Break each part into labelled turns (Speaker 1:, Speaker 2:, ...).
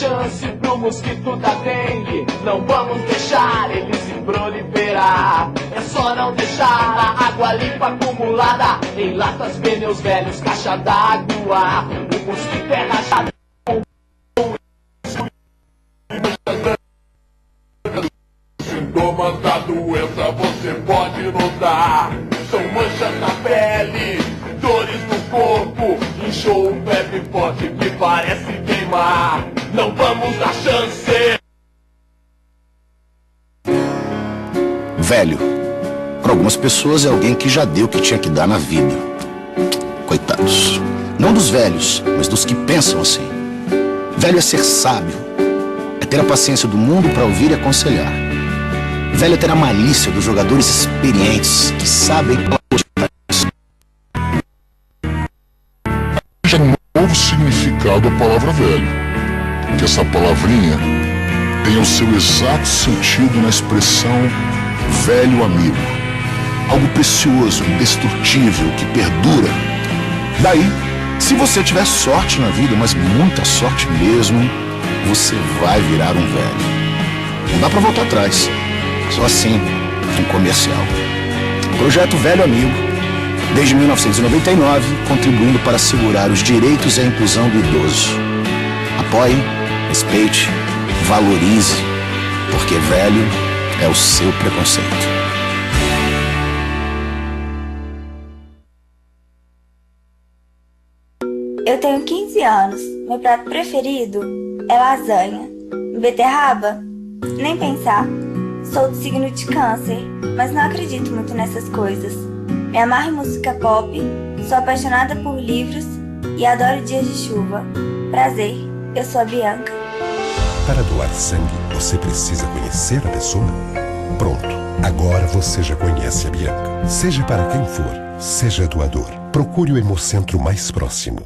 Speaker 1: chance pro mosquito da dengue. Não vamos deixar ele se proliferar. É só não deixar a água limpa acumulada em latas, pneus velhos, caixa d'água. O mosquito é rachado. Sintomas da doença você pode notar. São manchas na pele, dores no corpo, inchou, febre forte que parece queimar. Não vamos dar chance.
Speaker 2: Velho, para algumas pessoas é alguém que já deu o que tinha que dar na vida. Coitados. Não dos velhos, mas dos que pensam assim. Velho é ser sábio, é ter a paciência do mundo para ouvir e aconselhar. Velho é ter a malícia dos jogadores experientes que sabem
Speaker 3: um novo significado à palavra velho. Que essa palavrinha tem o seu exato sentido na expressão velho amigo. Algo precioso, indestrutível, que perdura. Daí, se você tiver sorte na vida, mas muita sorte mesmo, você vai virar um velho. Não dá pra voltar atrás. Só assim, um comercial. Projeto Velho Amigo, desde 1999, contribuindo para assegurar os direitos e a inclusão do idoso. Apoie, respeite, valorize, porque velho é o seu preconceito.
Speaker 4: Eu tenho 15 anos. Meu prato preferido é lasanha. Beterraba? Nem pensar. Sou do signo de Câncer, mas não acredito muito nessas coisas. Me amarro em música pop, sou apaixonada por livros e adoro dias de chuva. Prazer, eu sou a Bianca.
Speaker 5: Para doar sangue, você precisa conhecer a pessoa? Pronto, agora você já conhece a Bianca. Seja para quem for, seja doador. Procure o Hemocentro mais próximo.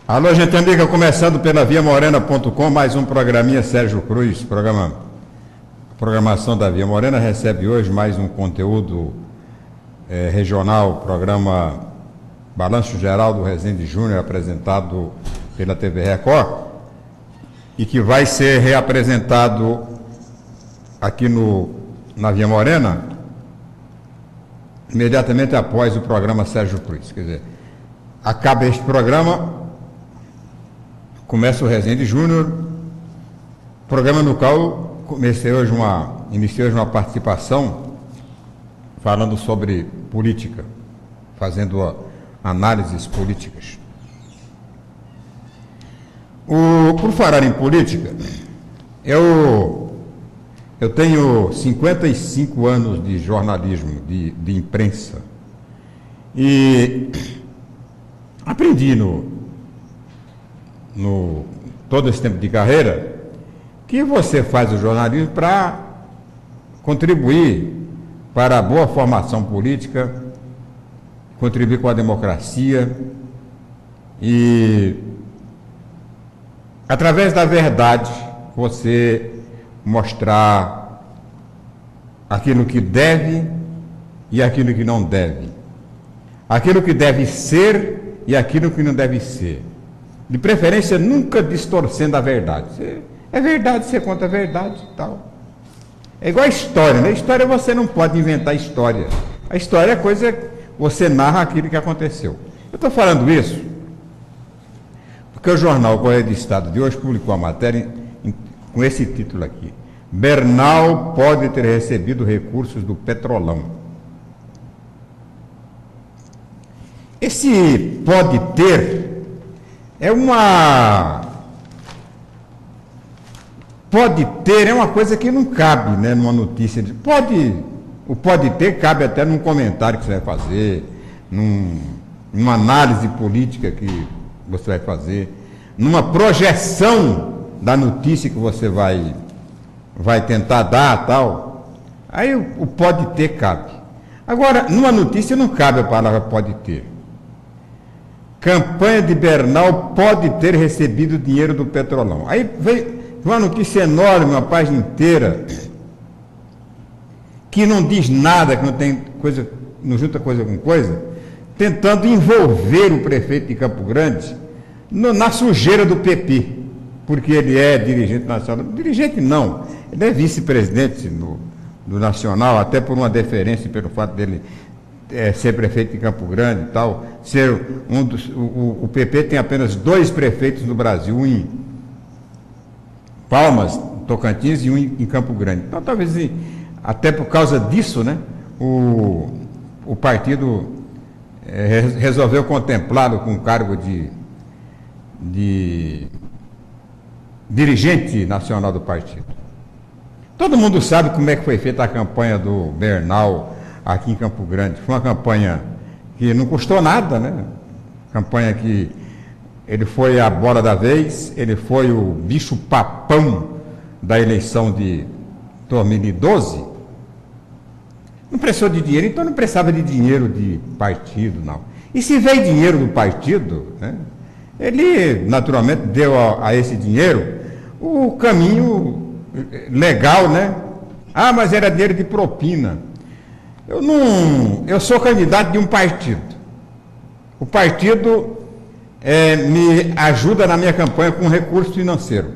Speaker 6: Alô, gente amiga, começando pela viamorena.com, mais um programinha Sérgio Cruz, programação da Via Morena, recebe hoje mais um conteúdo regional, programa Balanço Geral do Rezende Júnior, apresentado pela TV Record, e que vai ser reapresentado aqui na Via Morena, imediatamente após o programa Sérgio Cruz. Quer dizer, acaba este programa, começa o Rezende Júnior, programa no qual iniciei hoje uma participação falando sobre política, fazendo análises políticas. Por falar em política, eu tenho 55 anos de jornalismo, de imprensa, e aprendi todo esse tempo de carreira que você faz o jornalismo para contribuir para a boa formação política, contribuir com a democracia e, através da verdade, você mostrar aquilo que deve e aquilo que não deve, aquilo que deve ser e aquilo que não deve ser. De preferência, nunca distorcendo a verdade. É verdade, você conta a verdade e tal. É igual a história, né? História você não pode inventar história. A história é coisa, você narra aquilo que aconteceu. Eu estou falando isso porque o jornal Correio do Estado de hoje publicou a matéria com esse título aqui: Bernal pode ter recebido recursos do Petrolão. Esse pode ter é uma coisa que não cabe, né, numa notícia. O pode ter cabe até num comentário que você vai fazer, numa análise política que você vai fazer, numa projeção da notícia que você vai tentar dar, tal, aí o pode ter cabe. Agora, numa notícia não cabe a palavra pode ter. Campanha de Bernal pode ter recebido dinheiro do Petrolão. Aí vem uma notícia enorme, uma página inteira, que não diz nada, que não tem coisa, não junta coisa com coisa, tentando envolver o prefeito de Campo Grande na sujeira do PP, porque ele é dirigente nacional. Dirigente não, ele é vice-presidente do Nacional, até por uma deferência pelo fato dele ser prefeito de Campo Grande e tal, ser o PP tem apenas 2 prefeitos no Brasil, um em Palmas, Tocantins, e um em Campo Grande. Então, talvez, até por causa disso, né, o partido resolveu contemplá-lo com o cargo de dirigente nacional do partido. Todo mundo sabe como é que foi feita a campanha do Bernal aqui em Campo Grande. Foi uma campanha que não custou nada, né? Campanha que ele foi a bola da vez, ele foi o bicho papão da eleição de 2012. Não precisou de dinheiro, então não precisava de dinheiro de partido, não. E se veio dinheiro do partido, né, ele naturalmente deu a esse dinheiro o caminho legal, né? Ah, mas era dinheiro de propina. Eu sou candidato de um partido. O partido me ajuda na minha campanha com recurso financeiro.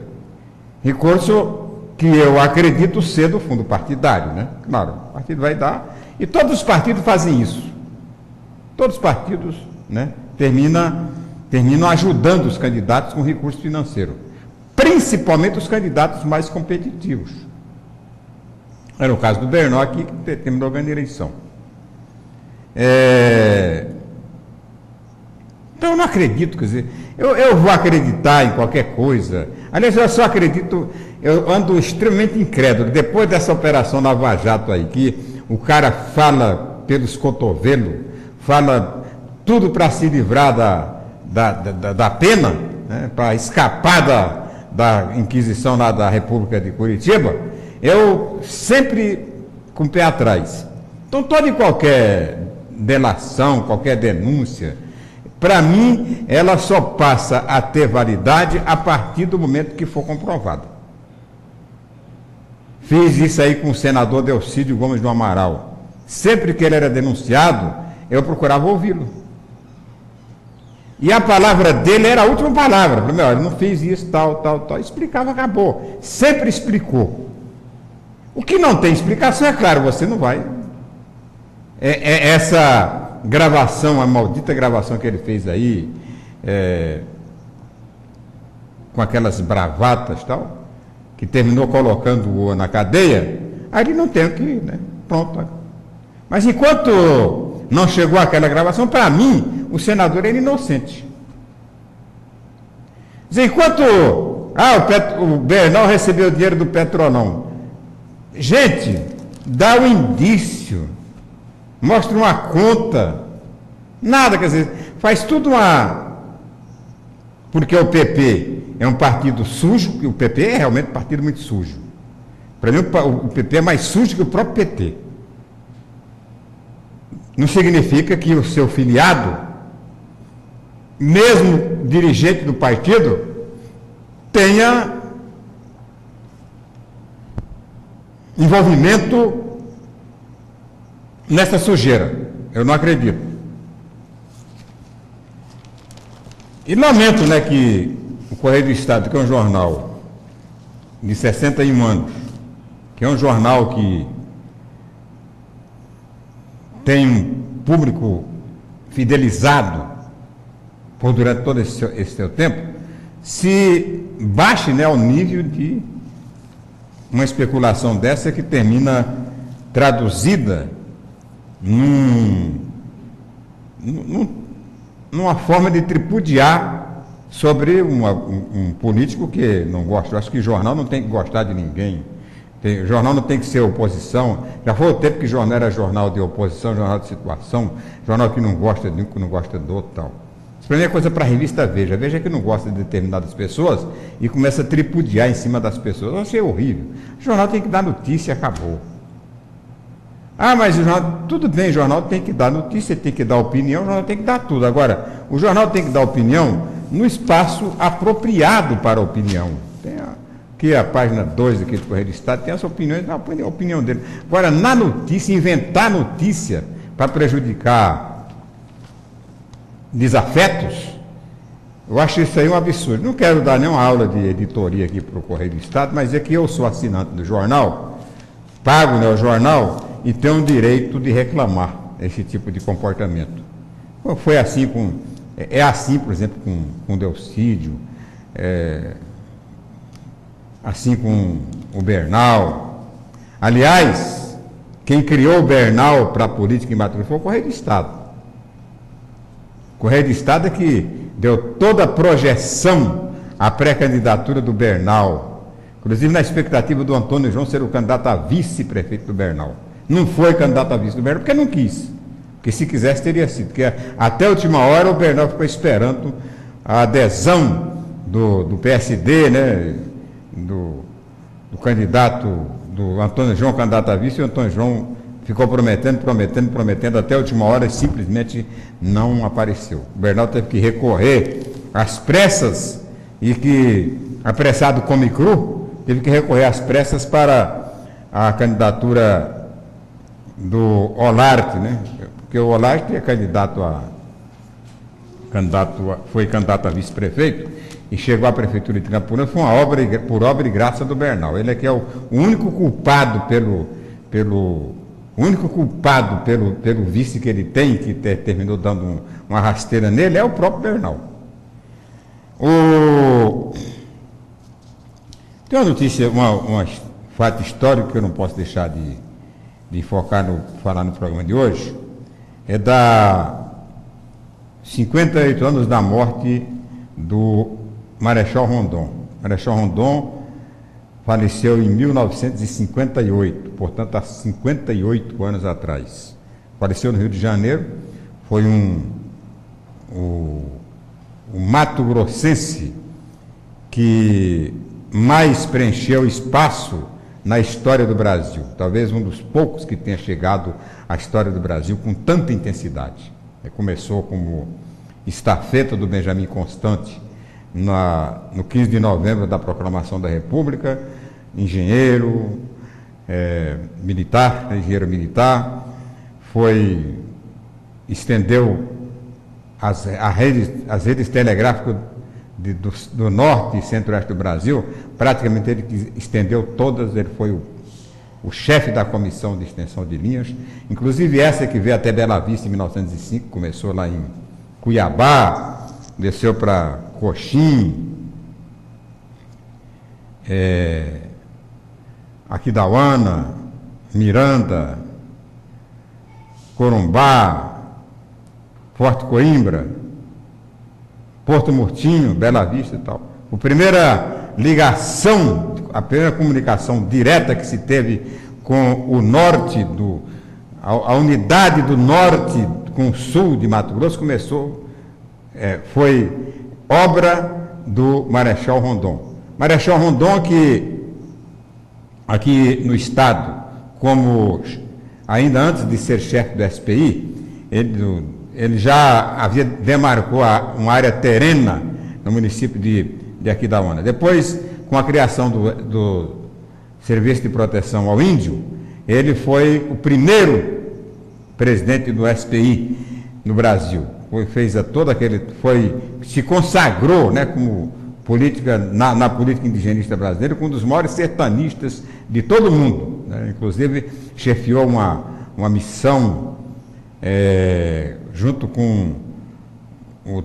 Speaker 6: Recurso que eu acredito ser do fundo partidário, né? Claro, o partido vai dar. E todos os partidos fazem isso. Todos os partidos, né, terminam ajudando os candidatos com recurso financeiro. Principalmente os candidatos mais competitivos. Era o caso do Bernal aqui, que terminou ganhando a eleição. Então eu não acredito, quer dizer, eu vou acreditar em qualquer coisa. Aliás, eu só acredito, eu ando extremamente incrédulo. Depois dessa operação Lava Jato aí, que o cara fala pelos cotovelos, fala tudo para se livrar da pena, né, para escapar da Inquisição lá da República de Curitiba, eu sempre com o pé atrás. Então, toda e qualquer delação, qualquer denúncia, para mim, ela só passa a ter validade a partir do momento que for comprovada. Fiz isso aí com o senador Delcídio Gomes do Amaral. Sempre que ele era denunciado, eu procurava ouvi-lo. E a palavra dele era a última palavra. Falei, ele não fez isso, tal. Explicava, acabou. Sempre explicou. O que não tem explicação, é claro, você não vai. Essa gravação, a maldita gravação que ele fez aí, com aquelas bravatas tal, que terminou colocando-o na cadeia, aí ele não tem o que, né? Pronto. Mas enquanto não chegou aquela gravação, para mim, o senador era inocente. Enquanto o Bernal recebeu o dinheiro do Petrolão, gente, dá um indício, mostra uma conta, nada, quer dizer, faz tudo porque o PP é um partido sujo, o PP é realmente um partido muito sujo. Para mim, o PP é mais sujo que o próprio PT. Não significa que o seu filiado, mesmo dirigente do partido, tenha envolvimento nessa sujeira. Eu não acredito. E lamento, né, que o Correio do Estado, que é um jornal de 61 anos, que é um jornal que tem um público fidelizado durante todo esse seu tempo, se baixe, né, ao nível de uma especulação dessa que termina traduzida numa forma de tripudiar sobre um político que não gosta. Eu acho que jornal não tem que gostar de ninguém. O jornal não tem que ser oposição. Já foi o tempo que o jornal era jornal de oposição, jornal de situação, jornal que não gosta de um, que não gosta do outro e tal. Isso para mim é coisa para a revista Veja. A Veja que não gosta de determinadas pessoas e começa a tripudiar em cima das pessoas. Eu achei horrível. O jornal tem que dar notícia e acabou. Ah, mas o jornal, tudo bem, o jornal tem que dar notícia, tem que dar opinião, o jornal tem que dar tudo. Agora, o jornal tem que dar opinião no espaço apropriado para a opinião. Tem aqui a página 2 aqui do Correio do Estado, tem essa opinião, a opinião dele. Agora, na notícia, inventar notícia para prejudicar desafetos, eu acho isso aí um absurdo. Não quero dar nenhuma aula de editoria aqui para o Correio do Estado, mas é que eu sou assinante do jornal, pago, né, o jornal, e tenho o direito de reclamar esse tipo de comportamento. Foi assim é assim, por exemplo, com Delcídio, assim com o Bernal. Aliás, quem criou o Bernal para a política em Mato Grosso foi o Correio do Estado. O Correio do Estado é que deu toda a projeção à pré-candidatura do Bernal, inclusive na expectativa do Antônio João ser o candidato a vice-prefeito do Bernal. Não foi candidato a vice do Bernal porque não quis. Porque se quisesse teria sido. Porque até a última hora o Bernal ficou esperando a adesão do PSD, né, do candidato, do Antônio João, candidato a vice, e o Antônio João ficou prometendo até a última hora e simplesmente não apareceu. O Bernal teve que recorrer às pressas e que, apressado come cru, teve que recorrer às pressas para a candidatura do Olarte, né? Porque o Olarte é foi candidato a vice-prefeito e chegou à prefeitura de Campo Grande, foi uma por obra e graça do Bernal. Ele é que é o único culpado pelo vice que ele tem, que terminou dando uma rasteira nele, é o próprio Bernal. Tem uma notícia, um fato histórico que eu não posso deixar de falar no programa de hoje, é da 58 anos da morte do Marechal Rondon. Marechal Rondon faleceu em 1958, portanto há 58 anos atrás. Faleceu no Rio de Janeiro, foi o mato-grossense que mais preencheu espaço na história do Brasil, talvez um dos poucos que tenha chegado à história do Brasil com tanta intensidade. Começou como estafeta do Benjamin Constant no 15 de novembro da Proclamação da República, engenheiro militar, estendeu as redes telegráficas do norte e centro-oeste do Brasil, praticamente ele que estendeu todas, ele foi o chefe da comissão de extensão de linhas, inclusive essa que veio até Bela Vista em 1905, começou lá em Cuiabá, desceu para Coxim, Aquidauana, Miranda, Corumbá, Forte Coimbra, Porto Murtinho, Bela Vista e tal. A primeira ligação, a primeira comunicação direta que se teve com o norte, a unidade do norte com o sul de Mato Grosso foi obra do Marechal Rondon. Marechal Rondon que aqui no estado, ainda antes de ser chefe do SPI, ele já demarcou uma área terrena no município de Aquidauana. Depois, com a criação do Serviço de Proteção ao Índio, ele foi o primeiro presidente do SPI no Brasil. Se consagrou, né, como na política indigenista brasileira, como um dos maiores sertanistas de todo o mundo, né? Inclusive chefiou uma missão junto com o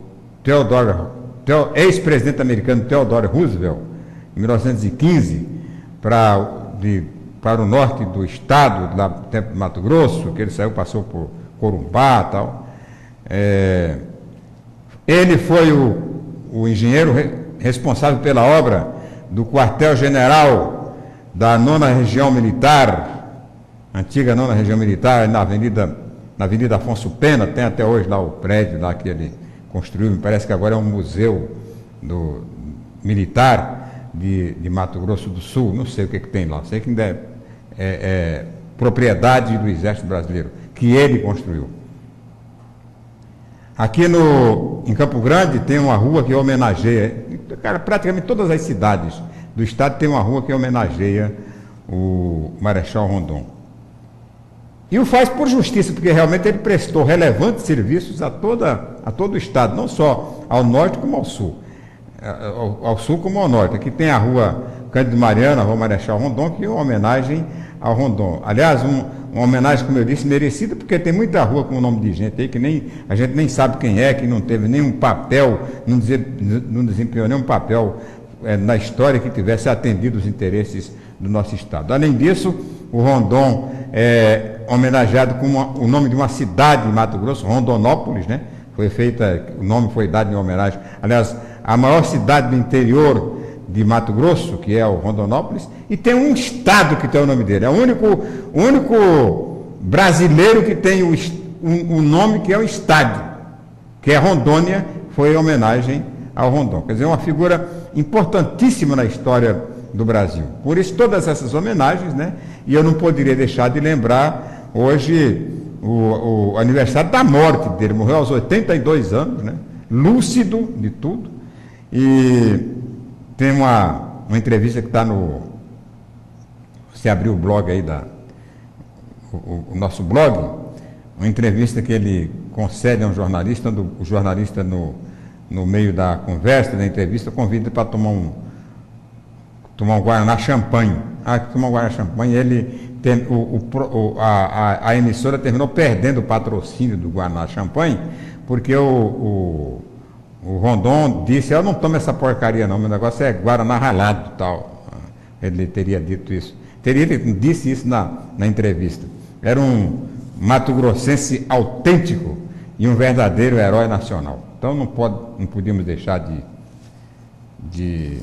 Speaker 6: ex-presidente americano Theodore Roosevelt, em 1915, para o norte do estado, lá no tempo de Mato Grosso, que ele passou por Corumbá e tal. Ele foi o engenheiro responsável pela obra do quartel-general da 9ª Região Militar, antiga 9ª Região Militar, na Avenida Afonso Pena, tem até hoje lá o prédio lá que ele construiu, me parece que agora é um museu militar de Mato Grosso do Sul, não sei o que tem lá, sei que ainda é propriedade do Exército Brasileiro, que ele construiu. Aqui em Campo Grande tem uma rua que homenageia, praticamente todas as cidades do estado tem uma rua que homenageia o Marechal Rondon. E o faz por justiça, porque realmente ele prestou relevantes serviços a todo o estado, não só ao norte como ao sul. Ao sul como ao norte. Aqui tem a rua Cândido Mariano, a rua Marechal Rondon, que é uma homenagem ao Rondon. Aliás, uma homenagem, como eu disse, merecida, porque tem muita rua com o nome de gente aí que a gente nem sabe quem é, que não teve nenhum papel, não desempenhou nenhum papel na história que tivesse atendido os interesses do nosso estado. Além disso, o Rondon é homenageado com o nome de uma cidade em Mato Grosso, Rondonópolis, né? O nome foi dado em homenagem. Aliás, a maior cidade do interior de Mato Grosso, que é o Rondonópolis, e tem um estado que tem o nome dele. É o único brasileiro que tem um nome que é um estado, que é Rondônia, foi em homenagem ao Rondon. Quer dizer, uma figura importantíssima na história do Brasil. Por isso, todas essas homenagens, né? E eu não poderia deixar de lembrar hoje o aniversário da morte dele. Morreu aos 82 anos, né? Lúcido de tudo. E tem uma entrevista que está no... Você abriu o blog aí, o nosso blog, uma entrevista que ele concede a um jornalista, o jornalista no meio da conversa, da entrevista, convida para tomar um Guaraná Champanhe. Tomar um Guaraná Champanhe, a emissora terminou perdendo o patrocínio do Guaraná Champanhe, porque o Rondon disse: eu não tomo essa porcaria não, meu negócio é Guaraná ralado e tal. Ele teria dito isso. Ele disse isso na entrevista. Era um mato-grossense autêntico e um verdadeiro herói nacional. Então não podíamos deixar de...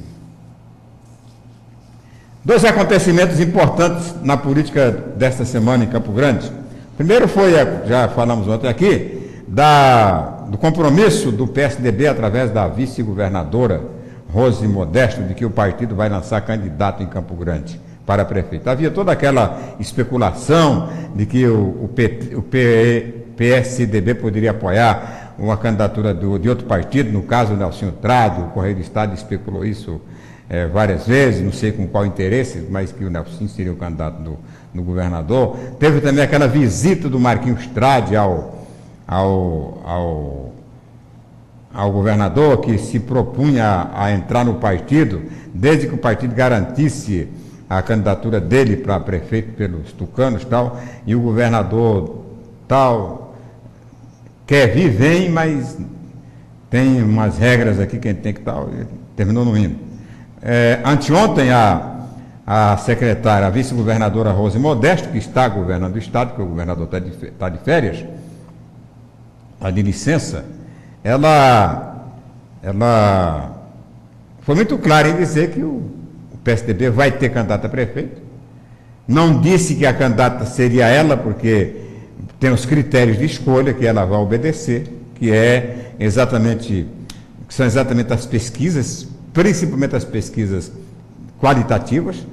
Speaker 6: Dois acontecimentos importantes na política desta semana em Campo Grande. Primeiro foi, já falamos ontem aqui, do compromisso do PSDB através da vice-governadora Rose Modesto, de que o partido vai lançar candidato em Campo Grande para prefeito. Havia toda aquela especulação de que o PSDB poderia apoiar uma candidatura de outro partido, no caso o Nelsinho Trado. O Correio do Estado especulou isso várias vezes, não sei com qual interesse, mas que o Nelsinho seria o candidato do governador. Teve também aquela visita do Marquinhos Trade ao governador, que se propunha a entrar no partido, desde que o partido garantisse a candidatura dele para prefeito pelos tucanos tal, e o governador tal quer vir, vem, mas tem umas regras aqui que a gente tem que tal, e terminou não indo. Anteontem a secretária, a vice-governadora Rose Modesto, que está governando o estado, porque o governador está de férias, está de licença, ela foi muito clara em dizer que o PSDB vai ter candidato a prefeito. Não disse que a candidata seria ela, porque tem os critérios de escolha que ela vai obedecer, que são exatamente as pesquisas, principalmente as pesquisas qualitativas.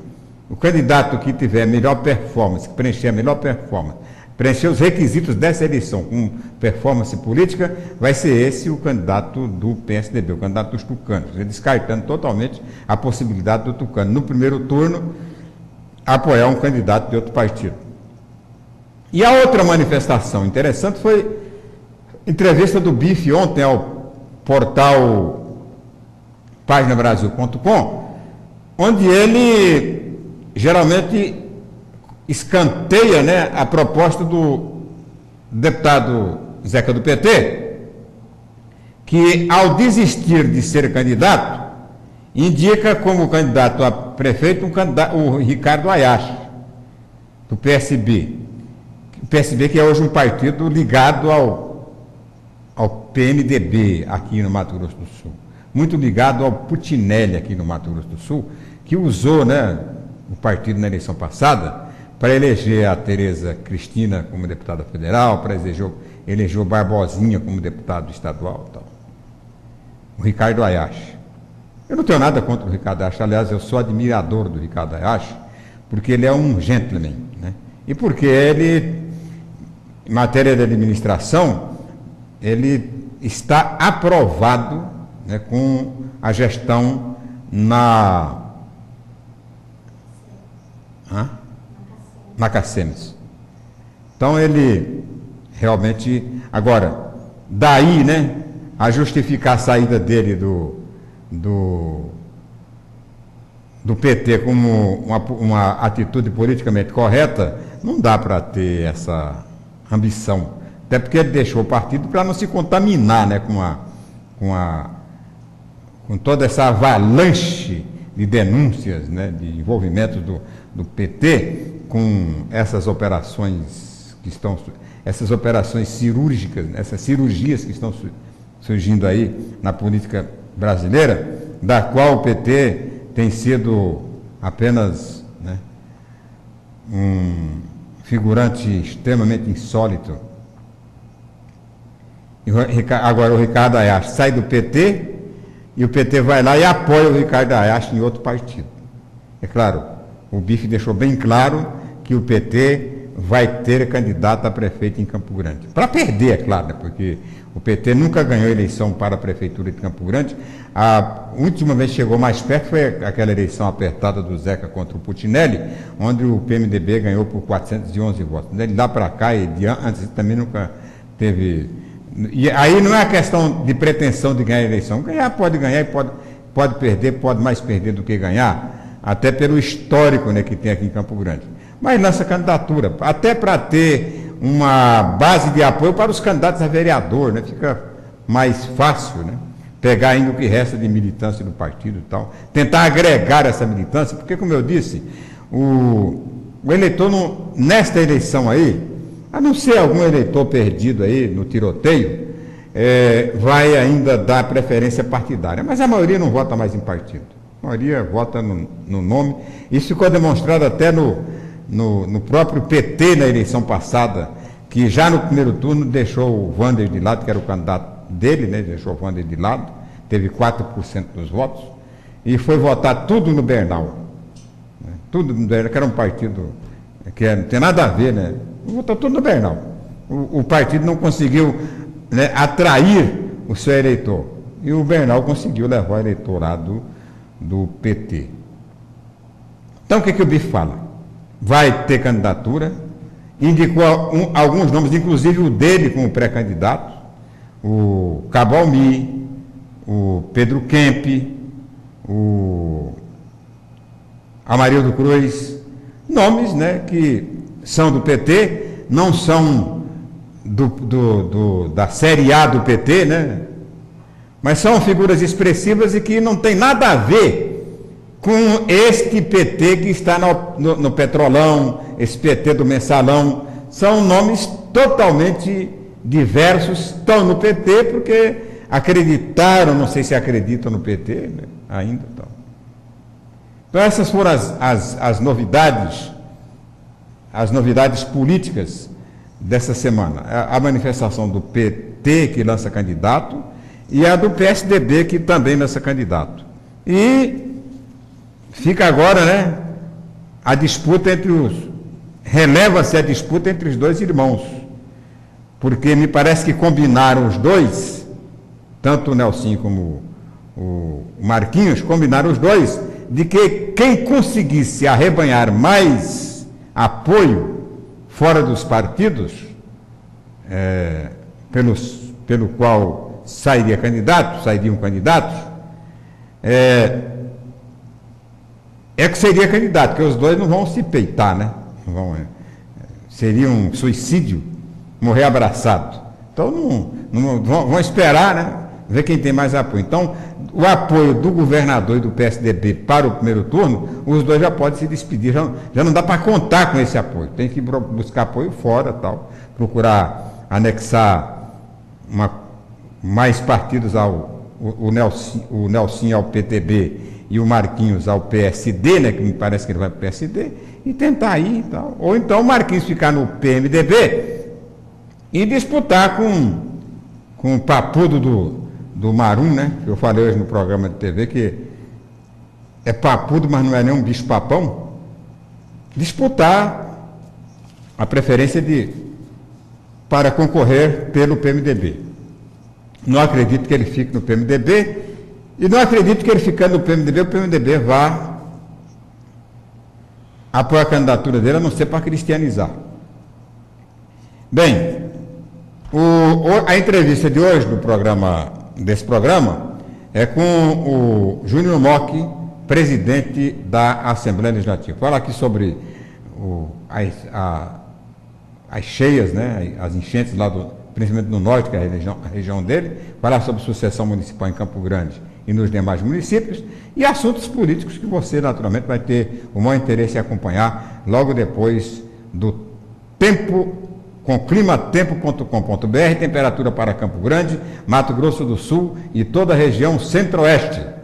Speaker 6: O candidato que tiver melhor performance, que preencher a melhor performance, preencher os requisitos dessa eleição com performance política, vai ser esse o candidato do PSDB, o candidato dos tucanos, descartando totalmente a possibilidade do tucano, no primeiro turno, apoiar um candidato de outro partido. E a outra manifestação interessante foi a entrevista do Bife ontem ao portal paginabrasil.com, onde ele geralmente escanteia, né, a proposta do deputado Zeca do PT, que ao desistir de ser candidato, indica como candidato a prefeito o Ricardo Ayashi, do PSB. O PSB, que é hoje um partido ligado ao PMDB aqui no Mato Grosso do Sul, muito ligado ao Putinelli aqui no Mato Grosso do Sul, que usou, né, o partido na eleição passada para eleger a Tereza Cristina como deputada federal, para eleger o Barbosinha como deputado estadual e tal. O Ricardo Hayashi. Eu não tenho nada contra o Ricardo Hayashi, aliás, eu sou admirador do Ricardo Hayashi, porque ele é um gentleman, né? E porque ele, em matéria de administração, ele está aprovado, né, com a gestão na Cacemes. Então ele realmente, agora, daí, né, a justificar a saída dele do PT como uma atitude politicamente correta, não dá para ter essa ambição. Até porque ele deixou o partido para não se contaminar, né, com toda essa avalanche de denúncias, né, de envolvimento do PT com essas operações essas operações cirúrgicas, essas cirurgias que estão surgindo aí na política brasileira, da qual o PT tem sido apenas, né, um figurante extremamente insólito. Agora o Ricardo Hayashi sai do PT e o PT vai lá e apoia o Ricardo Hayashi em outro partido. É claro, o Bife deixou bem claro que o PT vai ter candidato a prefeito em Campo Grande. Para perder, é claro, né, porque o PT nunca ganhou eleição para a prefeitura de Campo Grande. A última vez que chegou mais perto foi aquela eleição apertada do Zeca contra o Putinelli, onde o PMDB ganhou por 411 votos. De lá para cá, e antes também nunca teve... E aí não é a questão de pretensão de ganhar a eleição. Ganhar e pode perder, pode mais perder do que ganhar, até pelo histórico, né, que tem aqui em Campo Grande. Mas lança candidatura, até para ter uma base de apoio para os candidatos a vereador, né? Fica mais fácil, né, pegar ainda o que resta de militância do partido e tal, tentar agregar essa militância, porque, como eu disse, o eleitor, nesta eleição aí, a não ser algum eleitor perdido aí no tiroteio, vai ainda dar preferência partidária, mas a maioria não vota mais em partido, a maioria vota no nome. Isso ficou demonstrado até no próprio PT na eleição passada, que já no primeiro turno deixou o Wander de lado, que era o candidato dele, né, deixou o Wander de lado, teve 4% dos votos, e foi votar tudo no Bernal, né, tudo no Bernal, que era um partido que não tem nada a ver, né, votou tudo no Bernal. O partido não conseguiu, né, atrair o seu eleitor, e o Bernal conseguiu levar o eleitorado do PT. Então o que o Bife fala? Vai ter candidatura, indicou alguns nomes, inclusive o dele como pré-candidato, o Cabalmi, o Pedro Kemp, o Amarildo Cruz, nomes, né, que são do PT, não são da série A do PT, né, mas são figuras expressivas e que não tem nada a ver com este PT que está no Petrolão, esse PT do Mensalão. São nomes totalmente diversos, estão no PT porque acreditaram, não sei se acreditam no PT, né, ainda estão. Então essas foram as novidades políticas dessa semana. A manifestação do PT, que lança candidato, e a do PSDB, que também lança candidato. E fica agora, né, a disputa releva-se a disputa entre os dois irmãos, porque me parece que combinaram os dois, tanto o Nelsinho como o Marquinhos, combinaram os dois, de que quem conseguisse arrebanhar mais apoio fora dos partidos, pelo qual sairiam candidatos, que seria candidato, porque os dois não vão se peitar, né? Seria um suicídio morrer abraçado. Então vão esperar, né, ver quem tem mais apoio. Então, o apoio do governador e do PSDB para o primeiro turno, os dois já podem se despedir, já não dá para contar com esse apoio, tem que buscar apoio fora, tal, procurar anexar mais partidos o Nelsinho ao PTB e o Marquinhos ao PSD, né, que me parece que ele vai para o PSD, e tentar aí e tal. Ou então o Marquinhos ficar no PMDB e disputar com o papudo do Marum, né, que eu falei hoje no programa de TV, que é papudo, mas não é nem um bicho-papão, disputar a preferência para concorrer pelo PMDB. Não acredito que ele fique no PMDB, e não acredito que ele ficando no PMDB, o PMDB vá apoiar a candidatura dele, a não ser para cristianizar. Bem, a entrevista de hoje desse programa é com o Júnior Mock, presidente da Assembleia Legislativa. Fala aqui sobre as cheias, né, as enchentes lá, principalmente no norte, que é a região dele, falar sobre sucessão municipal em Campo Grande e nos demais municípios, e assuntos políticos que você, naturalmente, vai ter o maior interesse em acompanhar logo depois do Tempo, com climatempo.com.br, temperatura para Campo Grande, Mato Grosso do Sul e toda a região centro-oeste.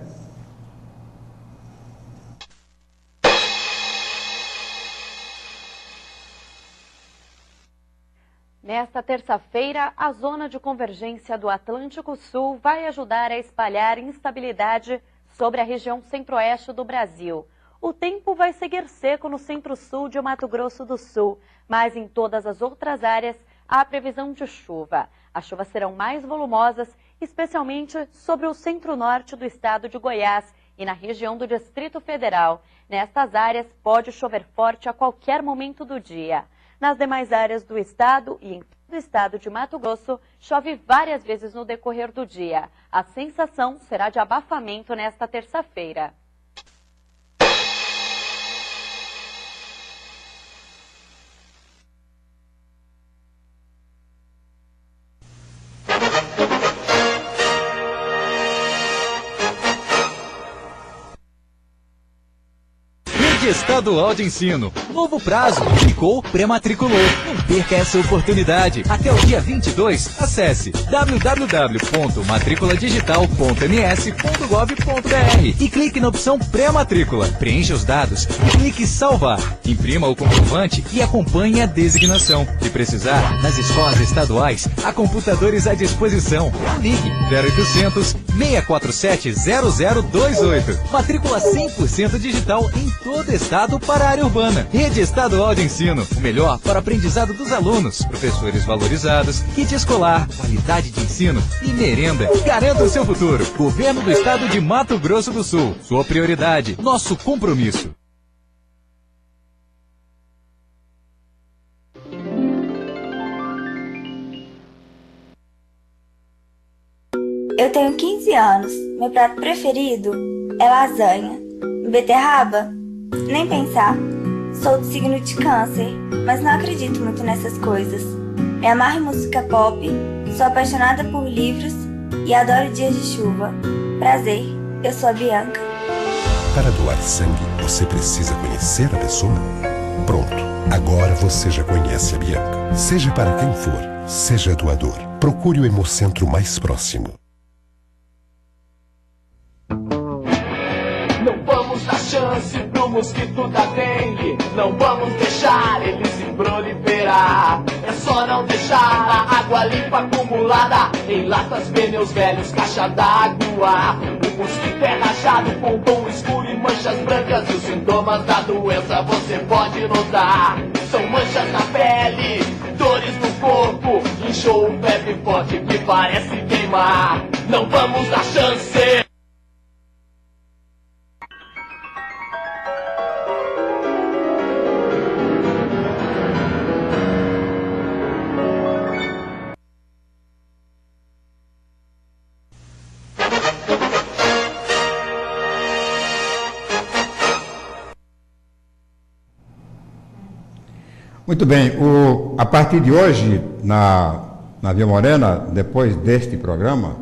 Speaker 7: Nesta terça-feira, a zona de convergência do Atlântico Sul vai ajudar a espalhar instabilidade sobre a região centro-oeste do Brasil. O tempo vai seguir seco no centro-sul de Mato Grosso do Sul, mas em todas as outras áreas há previsão de chuva. As chuvas serão mais volumosas, especialmente sobre o centro-norte do estado de Goiás e na região do Distrito Federal. Nestas áreas pode chover forte a qualquer momento do dia. Nas demais áreas do estado e em todo o estado de Mato Grosso, chove várias vezes no decorrer do dia. A sensação será de abafamento nesta terça-feira.
Speaker 8: Estadual de Ensino. Novo prazo. Ficou, pré-matriculou. Não perca essa oportunidade. Até o dia 22, acesse www.matriculadigital.ms.gov.br e clique na opção pré-matrícula. Preencha os dados e clique salvar. Imprima o comprovante e acompanhe a designação. Se precisar, nas escolas estaduais, há computadores à disposição. Ligue 0800 647 0028. Matrícula 100% digital em todo o estado para a área urbana. Rede Estadual de Ensino, o melhor para o aprendizado dos alunos, professores valorizados, kit escolar, qualidade de ensino e merenda. Garanta o seu futuro. Governo do Estado de Mato Grosso do Sul. Sua prioridade, nosso compromisso.
Speaker 4: Eu tenho 15 anos. Meu prato preferido é lasanha. Beterraba? Nem pensar. Sou do signo de Câncer, mas não acredito muito nessas coisas. Me amarro em música pop, sou apaixonada por livros e adoro dias de chuva. Prazer, eu sou a Bianca.
Speaker 5: Para doar sangue, você precisa conhecer a pessoa? Pronto, agora você já conhece a Bianca. Seja para quem for, seja doador. Procure o Hemocentro mais próximo.
Speaker 1: Não vamos dar chance pro mosquito da dengue. Não vamos deixar ele se proliferar. É só não deixar a água limpa acumulada em latas, pneus velhos, caixa d'água. O mosquito é rachado com tom escuro e manchas brancas. E os sintomas da doença você pode notar. São manchas na pele, dores no corpo, inchou, febre forte que parece queimar. Não vamos dar chance.
Speaker 6: Muito bem, a partir de hoje, na Via Morena, depois deste programa,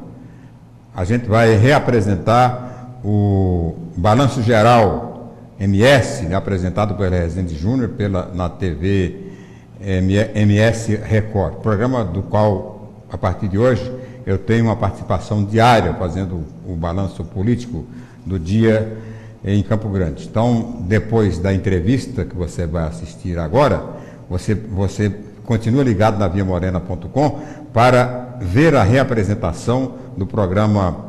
Speaker 6: a gente vai reapresentar o Balanço Geral MS, né, apresentado pelo Rezende Júnior na TV MS Record, programa do qual, a partir de hoje, eu tenho uma participação diária fazendo o balanço político do dia em Campo Grande. Então, depois da entrevista que você vai assistir agora, você continua ligado na viamorena.com para ver a reapresentação do programa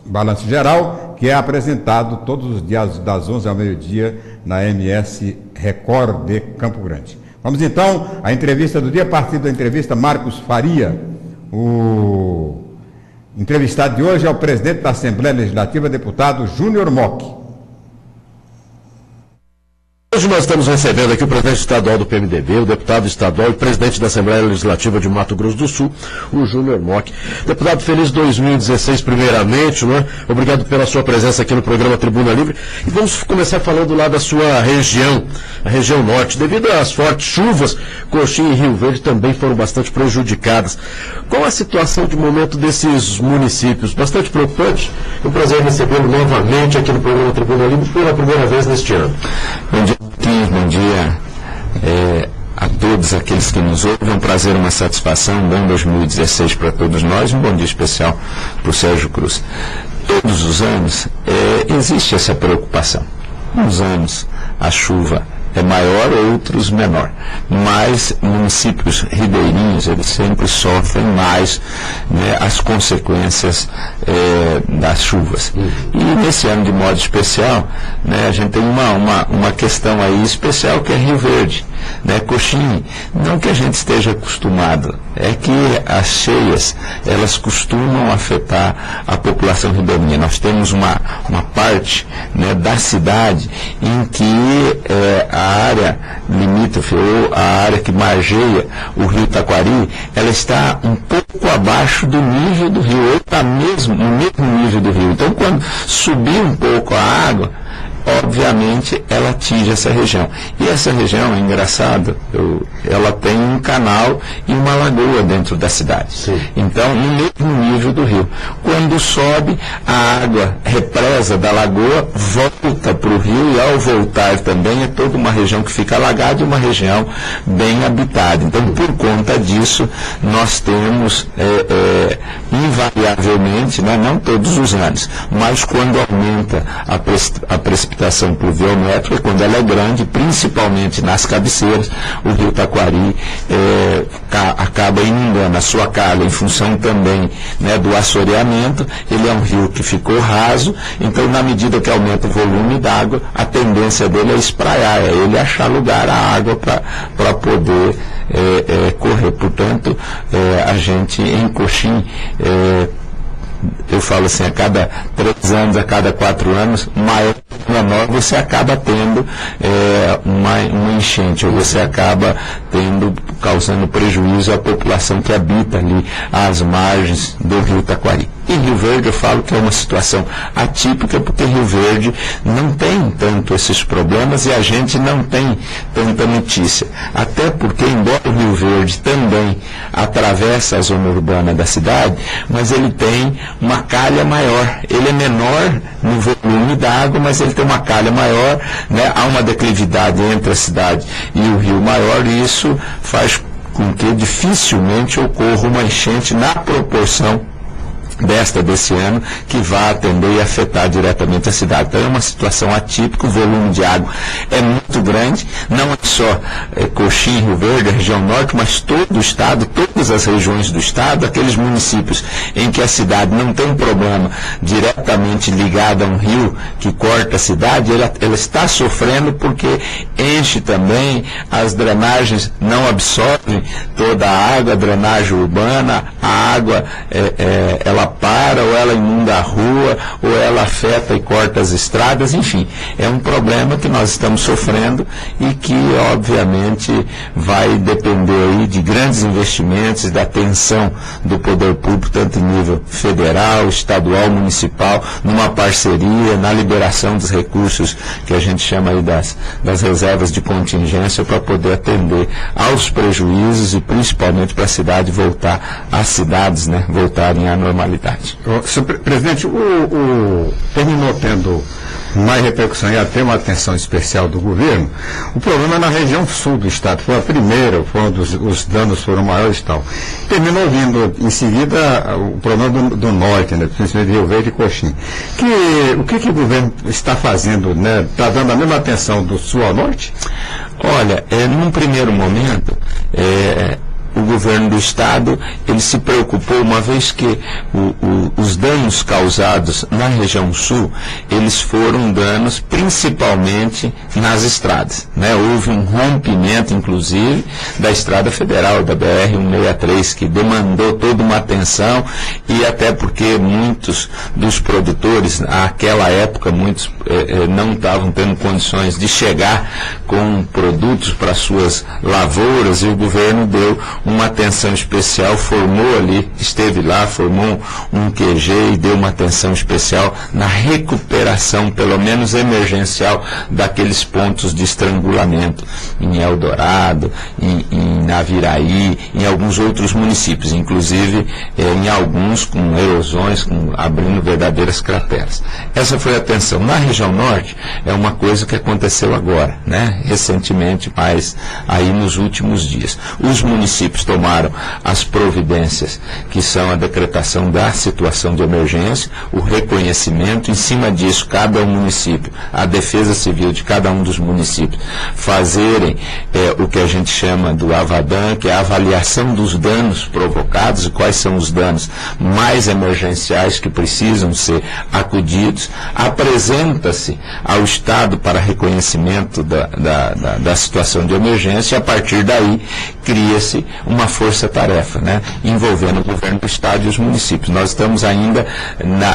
Speaker 6: Balanço Geral, que é apresentado todos os dias das 11 ao meio-dia na MS Record de Campo Grande. Vamos então à entrevista do dia, a partir da entrevista Marcos Faria. O entrevistado de hoje é o presidente da Assembleia Legislativa, deputado Júnior Mock.
Speaker 9: Hoje nós estamos recebendo aqui o presidente estadual do PMDB, o deputado estadual e presidente da Assembleia Legislativa de Mato Grosso do Sul, o Júnior Mock. Deputado, feliz 2016 primeiramente, né? Obrigado pela sua presença aqui no programa Tribuna Livre. E vamos começar falando lá da sua região, a região norte. Devido às fortes chuvas, Coxim e Rio Verde também foram bastante prejudicadas. Qual a situação de momento desses municípios? Bastante preocupante. É um prazer recebê-lo novamente aqui no programa Tribuna Livre pela primeira vez neste ano.
Speaker 10: Bom dia a todos aqueles que nos ouvem. É um prazer, uma satisfação. Um bom 2016 para todos nós. Um bom dia especial para o Sérgio Cruz. Todos os anos existe essa preocupação. Uns anos a chuva é maior, outros menor. Mas municípios ribeirinhos, eles sempre sofrem mais, né, as consequências das chuvas. E nesse ano, de modo especial, né, a gente tem uma questão aí especial, que é Rio Verde, né, Coxim. Não que a gente esteja acostumado, é que as cheias, elas costumam afetar a população ribeirinha. Nós temos uma parte, né, da cidade em que a área limítrofe, ou a área que margeia o rio Taquari, ela está um pouco abaixo do nível do rio, ou está mesmo no mesmo nível do rio. Então, quando subir um pouco a água, obviamente ela atinge essa região. E essa região, é engraçado, ela tem um canal e uma lagoa dentro da cidade. Sim. Então, no mesmo nível do rio. Quando sobe, a água represa da lagoa volta para o rio, e ao voltar também é toda uma região que fica alagada e uma região bem habitada. Então, por conta disso, nós temos invariavelmente, né, não todos os anos, mas quando aumenta a precipitação pluviométrica, quando ela é grande, principalmente nas cabeceiras, o rio Taquari acaba inundando a sua calha, em função também, né, do assoreamento. Ele é um rio que ficou raso, então, na medida que aumenta o volume d'água, a tendência dele é espraiar, é ele achar lugar à água para poder correr. Portanto, a gente em Coxim, eu falo assim, a cada 3 anos, a cada 4 anos, maior ou menor, você acaba tendo uma enchente, ou você acaba causando prejuízo à população que habita ali às margens do rio Taquari. Em Rio Verde, eu falo que é uma situação atípica, porque Rio Verde não tem tanto esses problemas e a gente não tem tanta notícia. Até porque, embora o Rio Verde também atravessa a zona urbana da cidade, mas ele tem uma calha maior. Ele é menor no volume da água, mas ele tem uma calha maior, né? Há uma declividade entre a cidade e o rio maior, e isso faz com que dificilmente ocorra uma enchente na proporção desse ano, que vai atender e afetar diretamente a cidade. Então é uma situação atípica, o volume de água é muito grande, não é só Coxim, Rio Verde, a região norte, mas todo o estado, todas as regiões do estado, aqueles municípios em que a cidade não tem um problema diretamente ligado a um rio que corta a cidade, ela está sofrendo porque enche também, as drenagens não absorvem toda a água, a drenagem urbana, a água ela para, ou ela inunda a rua, ou ela afeta e corta as estradas, enfim, é um problema que nós estamos sofrendo e que, obviamente, vai depender aí de grandes investimentos, da atenção do poder público, tanto em nível federal, estadual, municipal, numa parceria, na liberação dos recursos que a gente chama aí das reservas de contingência, para poder atender aos prejuízos e principalmente para a cidade voltar, as cidades, né, voltarem à normalidade.
Speaker 6: Senhor presidente, terminou tendo mais repercussão e até uma atenção especial do governo, o problema é na região sul do estado. Foi a primeira, foi onde os danos foram maiores e tal. Terminou vindo em seguida o problema do norte, né, principalmente Rio Verde e Coxim. O que o governo está fazendo, né? Está dando a mesma atenção do sul ao norte?
Speaker 10: Olha, num primeiro momento, o governo do estado, ele se preocupou, uma vez que os danos causados na região sul, eles foram danos principalmente nas estradas, né? Houve um rompimento, inclusive, da estrada federal, da BR-163, que demandou toda uma atenção, e até porque muitos dos produtores, naquela época, muitos não estavam tendo condições de chegar com produtos para suas lavouras, e o governo deu uma atenção especial, esteve lá, formou um QG e deu uma atenção especial na recuperação, pelo menos emergencial, daqueles pontos de estrangulamento em Eldorado, em Naviraí, em alguns outros municípios, inclusive em alguns com erosões, abrindo verdadeiras crateras. Essa foi a atenção. Na região norte, é uma coisa que aconteceu agora, né? Recentemente, mas aí nos últimos dias. Os municípios tomaram as providências, que são a decretação da situação de emergência, o reconhecimento, em cima disso, cada município, a defesa civil de cada um dos municípios, fazerem o que a gente chama do AVADAN, que é a avaliação dos danos provocados e quais são os danos mais emergenciais que precisam ser acudidos. Apresenta-se ao Estado para reconhecimento da situação de emergência, e a partir daí cria-se uma força-tarefa, né, envolvendo o governo do estado e os municípios. Nós estamos ainda,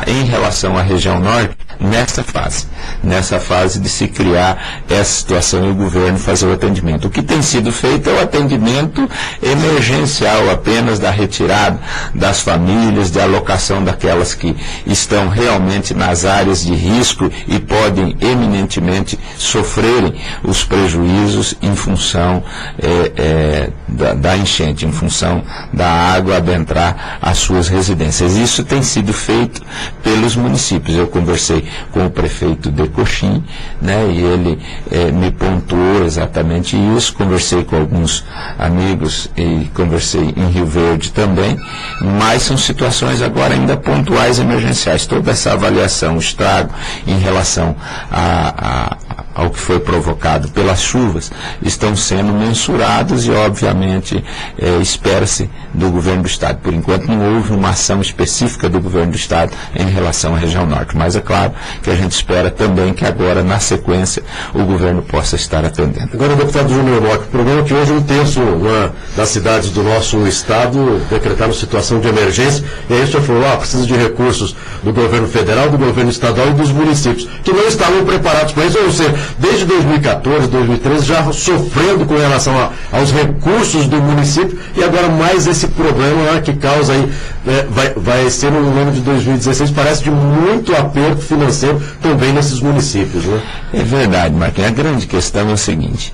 Speaker 10: em relação à região norte, nessa fase de se criar essa situação e o governo fazer o atendimento. O que tem sido feito é o atendimento emergencial, apenas da retirada das famílias, de alocação daquelas que estão realmente nas áreas de risco e podem eminentemente sofrerem os prejuízos em função da enchente, em função da água adentrar as suas residências. Isso tem sido feito pelos municípios. Eu conversei com o prefeito de Coxim, né, e ele me pontuou exatamente isso. Conversei com alguns amigos e conversei em Rio Verde também, mas são situações agora ainda pontuais, emergenciais. Toda essa avaliação, o estrago em relação ao que foi provocado pelas chuvas, estão sendo mensurados e, obviamente, espera-se do governo do estado. Por enquanto não houve uma ação específica do governo do estado em relação à região norte, mas é claro que a gente espera também que agora, na sequência, o governo possa estar atendendo.
Speaker 9: Agora, deputado Júnior Mock, o problema é que hoje um terço das cidades do nosso estado decretaram situação de emergência, e aí o senhor falou, precisa de recursos do governo federal, do governo estadual e dos municípios, que não estavam preparados para isso, ou seja, desde 2014, 2013, já sofrendo com relação aos recursos do município, e agora mais esse problema que causa aí, vai ser no ano de 2016, parece de muito aperto financeiro também nesses municípios, né?
Speaker 10: É verdade, Marquinhos. A grande questão é o seguinte,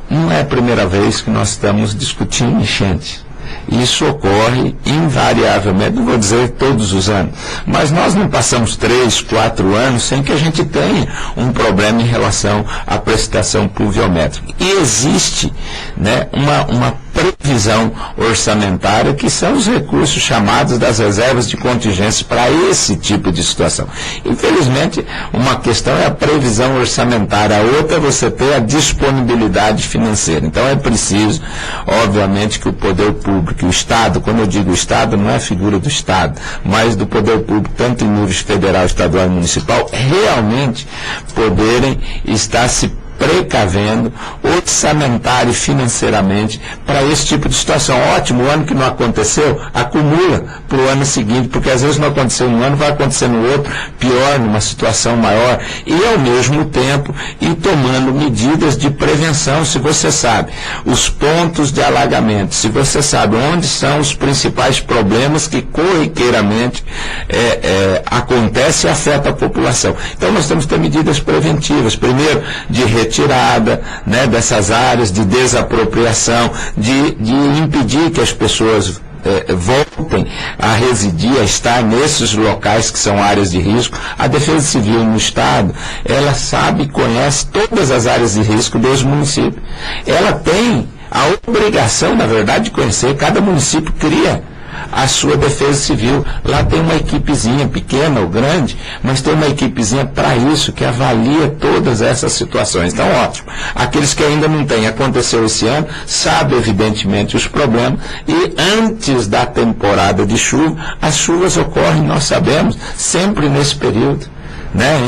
Speaker 10: não é a primeira vez que nós estamos discutindo enchente. Isso ocorre invariavelmente, não vou dizer todos os anos, mas nós não passamos 3, 4 anos sem que a gente tenha um problema em relação à precipitação pluviométrica. E existe, né, uma previsão orçamentária, que são os recursos chamados das reservas de contingência para esse tipo de situação. Infelizmente, uma questão é a previsão orçamentária, a outra é você ter a disponibilidade financeira. Então é preciso, obviamente, que o poder público, o Estado, quando eu digo Estado, não é a figura do Estado, mas do poder público, tanto em níveis federal, estadual e municipal, realmente poderem estar se precavendo orçamentário e financeiramente para esse tipo de situação. Ótimo, o ano que não aconteceu, acumula para o ano seguinte, porque às vezes não aconteceu um ano, vai acontecer no outro, pior, numa situação maior, e ao mesmo tempo ir tomando medidas de prevenção. Se você sabe os pontos de alagamento, se você sabe onde são os principais problemas que corriqueiramente acontecem e afetam a população. Então nós temos que ter medidas preventivas, primeiro de retirada, né, dessas áreas, de desapropriação, de impedir que as pessoas voltem a residir, a estar nesses locais que são áreas de risco. A Defesa Civil no Estado, ela sabe e conhece todas as áreas de risco dos municípios. Ela tem a obrigação, na verdade, de conhecer. Cada município cria a sua defesa civil. Lá tem uma equipezinha, pequena ou grande, mas tem uma equipezinha para isso, que avalia todas essas situações. Então, ótimo. Aqueles que ainda não têm, aconteceu esse ano, sabem evidentemente os problemas, e antes da temporada de chuva, as chuvas ocorrem, nós sabemos, sempre nesse período.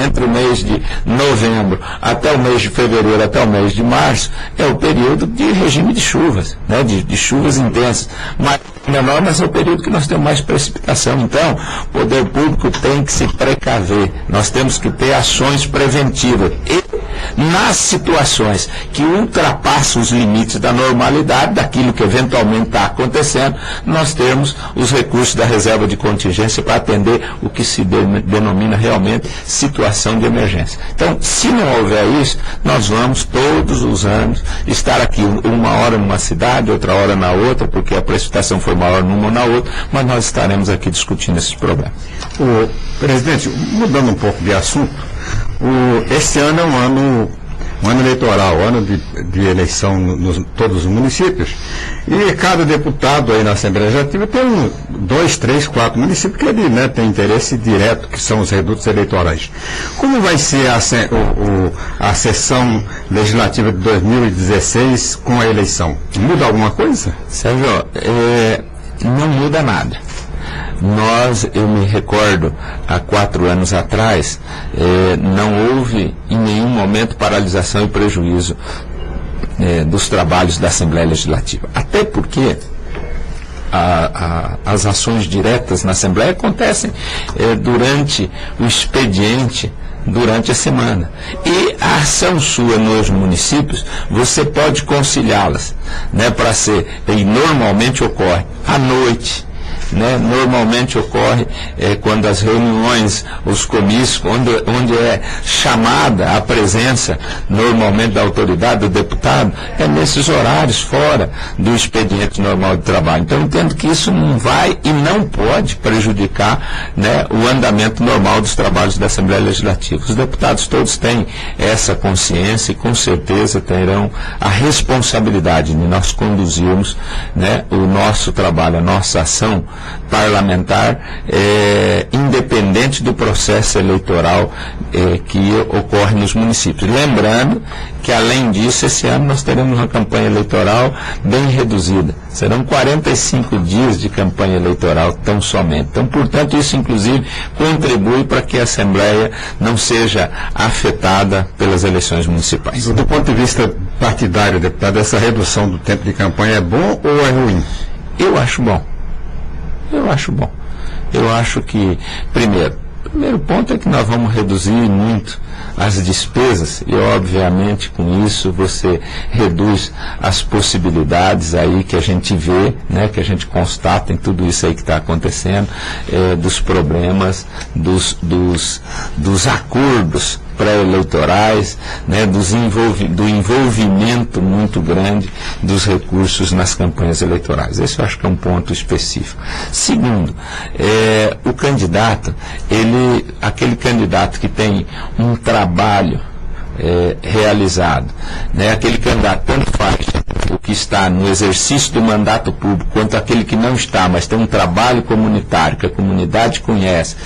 Speaker 10: Entre o mês de novembro até o mês de fevereiro, até o mês de março, é o período de regime de chuvas, de chuvas intensas. Menor, mas é o período que nós temos mais precipitação. Então, o poder público tem que se precaver. Nós temos que ter ações preventivas. E, nas situações que ultrapassam os limites da normalidade, daquilo que eventualmente está acontecendo, nós temos os recursos da reserva de contingência para atender o que se denomina realmente situação de emergência. Então, se não houver isso, nós vamos todos os anos estar aqui uma hora numa cidade, outra hora na outra, porque a precipitação foi maior numa ou na outra, mas nós estaremos aqui discutindo esses problemas.
Speaker 6: Presidente, mudando um pouco de assunto, esse ano é um ano eleitoral, ano de eleição nos todos os municípios, e cada deputado aí na Assembleia Legislativa tem 2, 3, 4 municípios que ele tem interesse direto, que são os redutos eleitorais. Como vai ser a sessão legislativa de 2016 com a eleição? Muda alguma coisa?
Speaker 10: Sérgio, não muda nada. Eu me recordo, há 4 anos atrás, não houve em nenhum momento paralisação e prejuízo dos trabalhos da Assembleia Legislativa. Até porque as ações diretas na Assembleia acontecem durante o expediente, durante a semana. E a ação sua nos municípios, você pode conciliá-las, para ser, e normalmente ocorre à noite. Normalmente ocorre quando as reuniões, os comícios, onde é chamada a presença normalmente da autoridade, do deputado, é nesses horários fora do expediente normal de trabalho. Então, eu entendo que isso não vai e não pode prejudicar o andamento normal dos trabalhos da Assembleia Legislativa. Os deputados todos têm essa consciência e com certeza terão a responsabilidade de nós conduzirmos o nosso trabalho, a nossa ação parlamentar, independente do processo eleitoral que ocorre nos municípios. Lembrando que, além disso, esse ano nós teremos uma campanha eleitoral bem reduzida. Serão 45 dias de campanha eleitoral tão somente. Então, portanto, isso, inclusive, contribui para que a Assembleia não seja afetada pelas eleições municipais.
Speaker 6: Do ponto de vista partidário, deputado, essa redução do tempo de campanha é bom ou é ruim?
Speaker 10: Eu acho bom. Eu acho que, primeiro ponto é que nós vamos reduzir muito as despesas e, obviamente, com isso você reduz as possibilidades aí que a gente vê, que a gente constata em tudo isso aí que está acontecendo, dos problemas, dos acordos pré-eleitorais, do envolvimento muito grande dos recursos nas campanhas eleitorais. Esse eu acho que é um ponto específico. Segundo, o candidato, aquele candidato que tem um trabalho realizado, aquele candidato, tanto faz o que está no exercício do mandato público, quanto aquele que não está, mas tem um trabalho comunitário, que a comunidade conhece,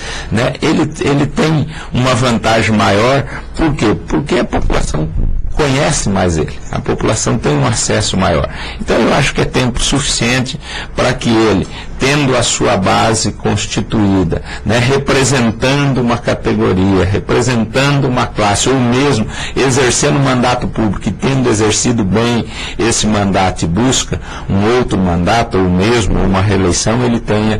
Speaker 10: ele tem uma vantagem maior. Por quê? Porque a população conhece mais ele, a população tem um acesso maior. Então eu acho que é tempo suficiente para que ele, tendo a sua base constituída, representando uma categoria, representando uma classe, ou mesmo exercendo um mandato público e tendo exercido bem esse mandato e busca um outro mandato, ou mesmo uma reeleição, ele tenha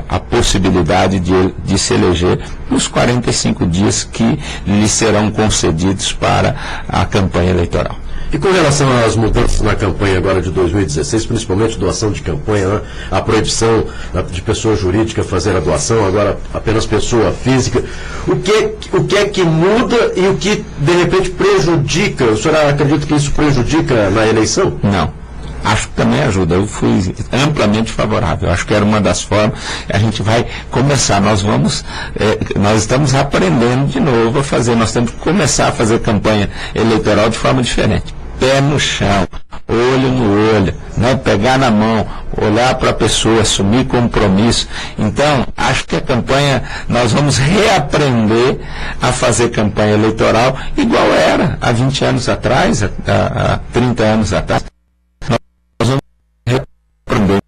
Speaker 10: a possibilidade de se eleger nos 45 dias que lhe serão concedidos para a campanha eleitoral.
Speaker 9: E com relação às mudanças na campanha agora de 2016, principalmente doação de campanha, a proibição de pessoa jurídica fazer a doação, agora apenas pessoa física, o que é que muda e o que de repente prejudica? O senhor acredita que isso prejudica na eleição?
Speaker 10: Não. acho que também ajuda. Eu fui amplamente favorável. Acho que era uma das formas. A gente vai começar, nós estamos aprendendo de novo a fazer, nós temos que começar a fazer campanha eleitoral de forma diferente. Pé no chão, olho no olho, né? Pegar na mão, olhar para a pessoa, assumir compromisso. Então, acho que a campanha, nós vamos reaprender a fazer campanha eleitoral igual era há 20 anos atrás, há 30 anos atrás. Nós vamos reaprender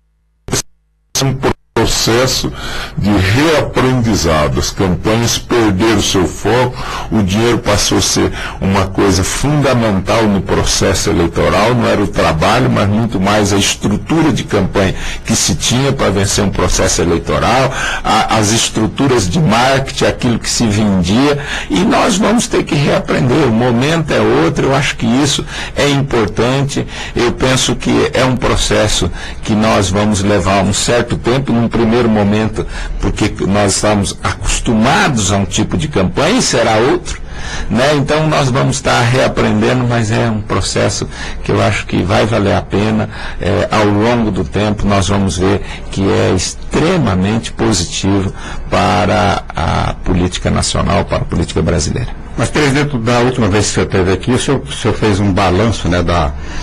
Speaker 3: um processo de reaprendizado. As campanhas perderam seu foco, o dinheiro passou a ser uma coisa fundamental no processo eleitoral, não era o trabalho, mas muito mais a estrutura de campanha que se tinha para vencer um processo eleitoral, as estruturas de marketing, aquilo que se vendia, e nós vamos ter que reaprender. O momento é outro, eu acho que isso é importante. Eu penso que é um processo que nós vamos levar um certo tempo, num primeiro momento, porque nós estamos acostumados a um tipo de campanha e será outro, né? Então nós vamos estar reaprendendo, mas é um processo que eu acho que vai valer a pena. Ao longo do tempo nós vamos ver que é extremamente positivo para a política nacional, para a política brasileira.
Speaker 6: Mas, presidente, da última vez que o senhor esteve aqui, o senhor fez um balanço, né,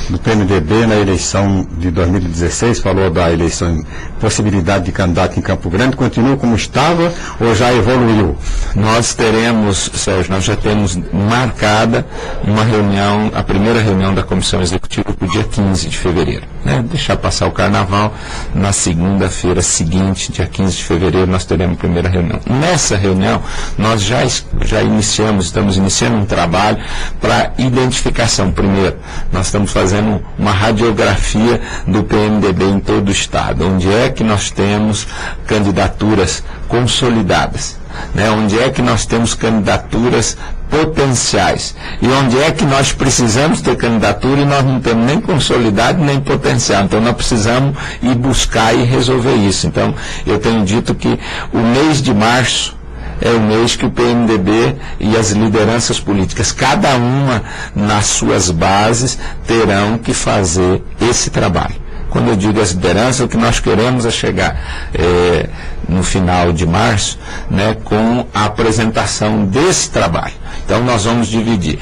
Speaker 6: do PMDB na eleição de 2016, falou da eleição, possibilidade de candidato em Campo Grande. Continua como estava ou já evoluiu?
Speaker 10: Nós teremos, Sérgio, nós já temos marcada uma reunião, a primeira reunião da Comissão Executiva para o dia 15 de fevereiro. Né? Deixar passar o Carnaval, na segunda-feira seguinte, dia 15 de fevereiro, nós teremos a primeira reunião. Nessa reunião, nós já estamos iniciando um trabalho para identificação. Primeiro, nós estamos fazendo uma radiografia do PMDB em todo o estado, onde é que nós temos candidaturas consolidadas, né? Onde é que nós temos candidaturas potenciais e onde é que nós precisamos ter candidatura e nós não temos nem consolidado nem potencial. Então nós precisamos ir buscar e resolver isso. Então eu tenho dito que o mês de março é o mês que o PMDB e as lideranças políticas, cada uma nas suas bases, terão que fazer esse trabalho. Quando eu digo as lideranças, o que nós queremos é chegar no final de março, né, com a apresentação desse trabalho. Então nós vamos dividir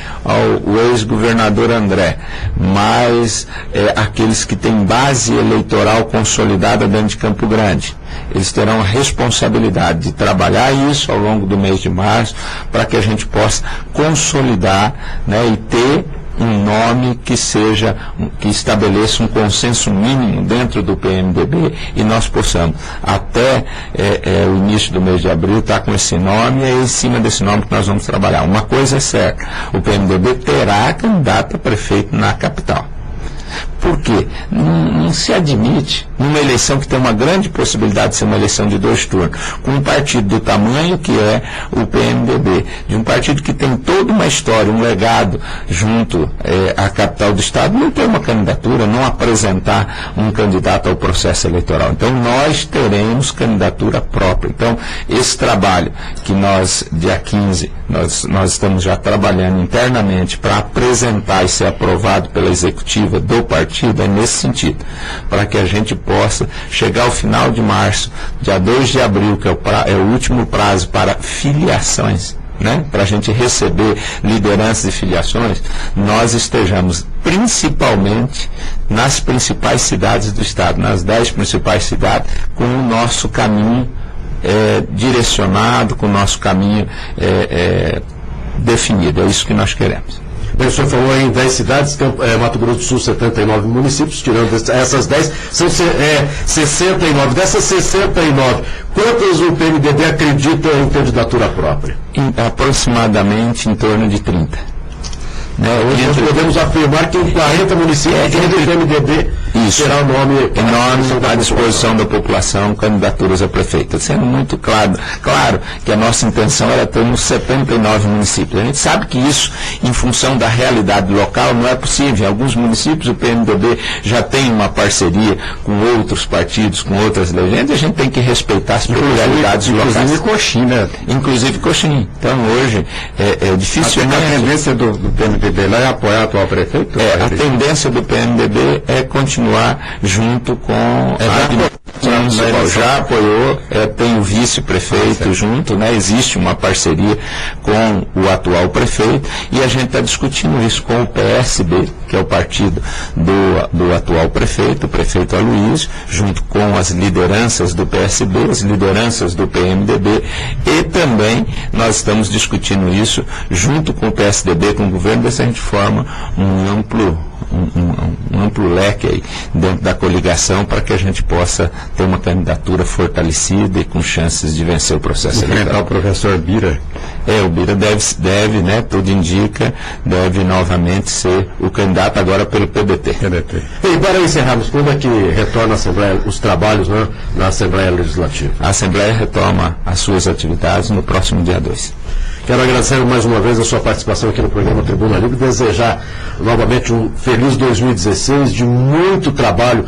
Speaker 10: o ex-governador André, mais aqueles que têm base eleitoral consolidada dentro de Campo Grande. Eles terão a responsabilidade de trabalhar isso ao longo do mês de março, para que a gente possa consolidar, né, e ter um nome que estabeleça um consenso mínimo dentro do PMDB e nós possamos, até o início do mês de abril, estar com esse nome, e é em cima desse nome que nós vamos trabalhar. Uma coisa é certa, o PMDB terá candidato a prefeito na capital. Por quê? Não se admite, numa eleição que tem uma grande possibilidade de ser uma eleição de 2 turnos, com um partido do tamanho que é o PMDB, de um partido que tem toda uma história, um legado junto à capital do estado, não ter uma candidatura, não apresentar um candidato ao processo eleitoral. Então nós teremos candidatura própria. Então esse trabalho que nós, dia 15, nós estamos já trabalhando internamente para apresentar e ser aprovado pela executiva do partido, é nesse sentido, para que a gente possa chegar ao final de março, dia 2 de abril, que é o último prazo para filiações, né, para a gente receber lideranças e filiações, nós estejamos principalmente nas principais cidades do estado, nas 10 principais cidades, com o nosso caminho direcionado, com o nosso caminho definido. É isso que nós queremos.
Speaker 9: Bem, o senhor falou em 10 cidades, Mato Grosso do Sul, 79 municípios, tirando essas 10, são 69. Dessas 69, quantas o PMDB acredita em candidatura própria?
Speaker 10: Aproximadamente em torno de 30.
Speaker 9: Hoje nós podemos afirmar que em 40 municípios o PMDB será o nome
Speaker 10: à disposição da população, candidaturas a prefeito. Sendo muito claro que a nossa intenção era ter uns 79 municípios. A gente sabe que isso, em função da realidade local, não é possível. Em alguns municípios o PMDB já tem uma parceria com outros partidos, com outras legendas, e a gente tem que respeitar as peculiaridades locais.
Speaker 6: Inclusive Coxim, né?
Speaker 10: Inclusive Coxim. Então hoje é dificilmente...
Speaker 6: A tendência do PMDB lá é apoiar o atual prefeito?
Speaker 10: A tendência do PMDB é continuar continuar junto com a administração municipal. Já apoiou, tem o vice-prefeito junto, né? Existe uma parceria com o atual prefeito e a gente está discutindo isso com o PSB, que é o partido do atual prefeito, o prefeito Aloysio, junto com as lideranças do PSB, as lideranças do PMDB, e também nós estamos discutindo isso junto com o PSDB, com o governo, ver se a gente forma um amplo leque aí dentro da coligação para que a gente possa ter uma candidatura fortalecida e com chances de vencer o processo eleitoral.
Speaker 9: Enfrentar o professor Bira.
Speaker 10: O Bira deve, né, tudo indica, deve novamente ser o candidato agora pelo PDT.
Speaker 9: E para encerrarmos, quando é que retorna a Assembleia, os trabalhos, né, na Assembleia Legislativa?
Speaker 10: A Assembleia retoma as suas atividades no próximo dia 2.
Speaker 9: Quero agradecer mais uma vez a sua participação aqui no programa Tribuna Livre, desejar novamente um feliz 2016, de muito trabalho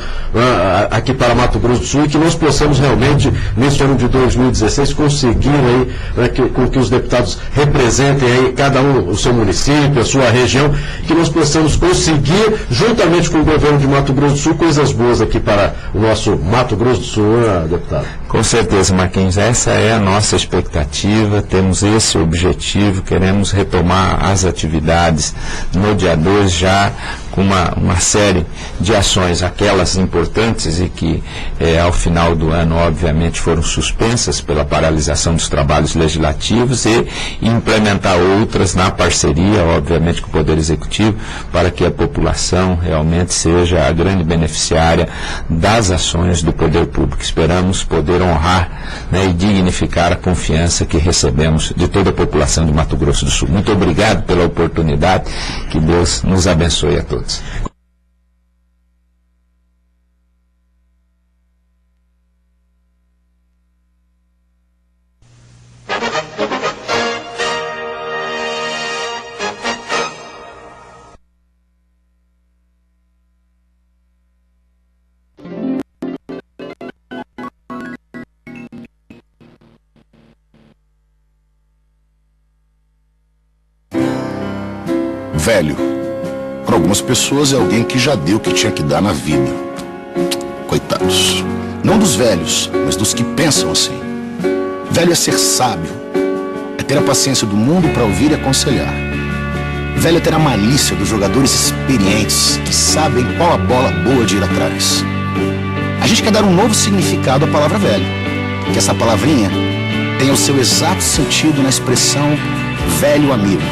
Speaker 9: aqui para Mato Grosso do Sul, e que nós possamos realmente, nesse ano de 2016, conseguir aí, com que os deputados representem aí cada um o seu município, a sua região, que nós possamos conseguir, juntamente com o governo de Mato Grosso do Sul, coisas boas aqui para o nosso Mato Grosso do Sul, deputado.
Speaker 10: Com certeza, Marquinhos, essa é a nossa expectativa, temos esse objetivo, queremos retomar as atividades no dia 2 já com uma série de ações, aquelas importantes e que ao final do ano obviamente foram suspensas pela paralisação dos trabalhos legislativos, e implementar outras na parceria, obviamente, com o Poder Executivo, para que a população realmente seja a grande beneficiária das ações do Poder Público. Esperamos poder honrar, né, e dignificar a confiança que recebemos de toda a população de Mato Grosso do Sul. Muito obrigado pela oportunidade, que Deus nos abençoe a todos.
Speaker 2: Velho, para algumas pessoas é alguém que já deu o que tinha que dar na vida. Coitados. Não dos velhos, mas dos que pensam assim. Velho é ser sábio, é ter a paciência do mundo para ouvir e aconselhar. Velho é ter a malícia dos jogadores experientes que sabem qual a bola boa de ir atrás. A gente quer dar um novo significado à palavra velho, que essa palavrinha tenha o seu exato sentido na expressão velho amigo.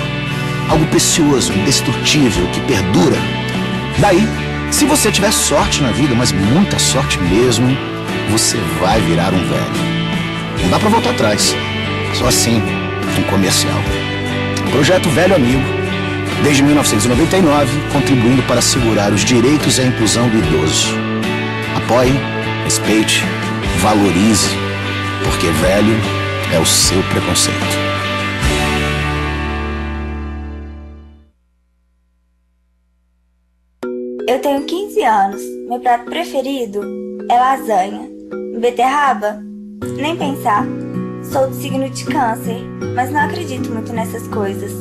Speaker 2: Algo precioso, indestrutível, que perdura. Daí, se você tiver sorte na vida, mas muita sorte mesmo, você vai virar um velho. Não dá pra voltar atrás. Só assim, um comercial. Projeto Velho Amigo, desde 1999, contribuindo para assegurar os direitos e a inclusão do idoso. Apoie, respeite, valorize, porque velho é o seu preconceito.
Speaker 4: Eu tenho 15 anos. Meu prato preferido é lasanha. Beterraba? Nem pensar. Sou do signo de Câncer, mas não acredito muito nessas coisas.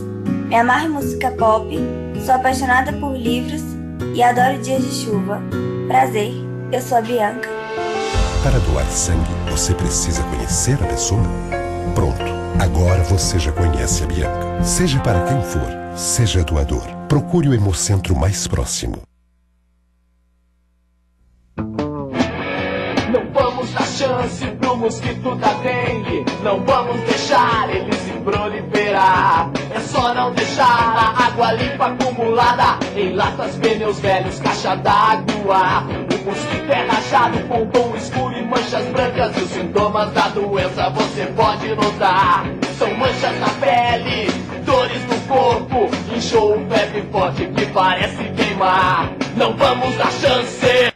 Speaker 4: Me amarro em música pop, sou apaixonada por livros e adoro dias de chuva. Prazer, eu sou a Bianca.
Speaker 5: Para doar sangue, você precisa conhecer a pessoa? Pronto, agora você já conhece a Bianca. Seja para quem for, seja doador. Procure o Hemocentro mais próximo.
Speaker 1: Não vamos dar chance pro mosquito da dengue. Não vamos deixar ele se proliferar. É só não deixar a água limpa acumulada em latas, pneus velhos, caixa d'água. O mosquito é rachado com tom escuro e manchas brancas, e os sintomas da doença você pode notar. São manchas na pele, dores no corpo, enxoo, febre forte que parece queimar. Não vamos dar chance.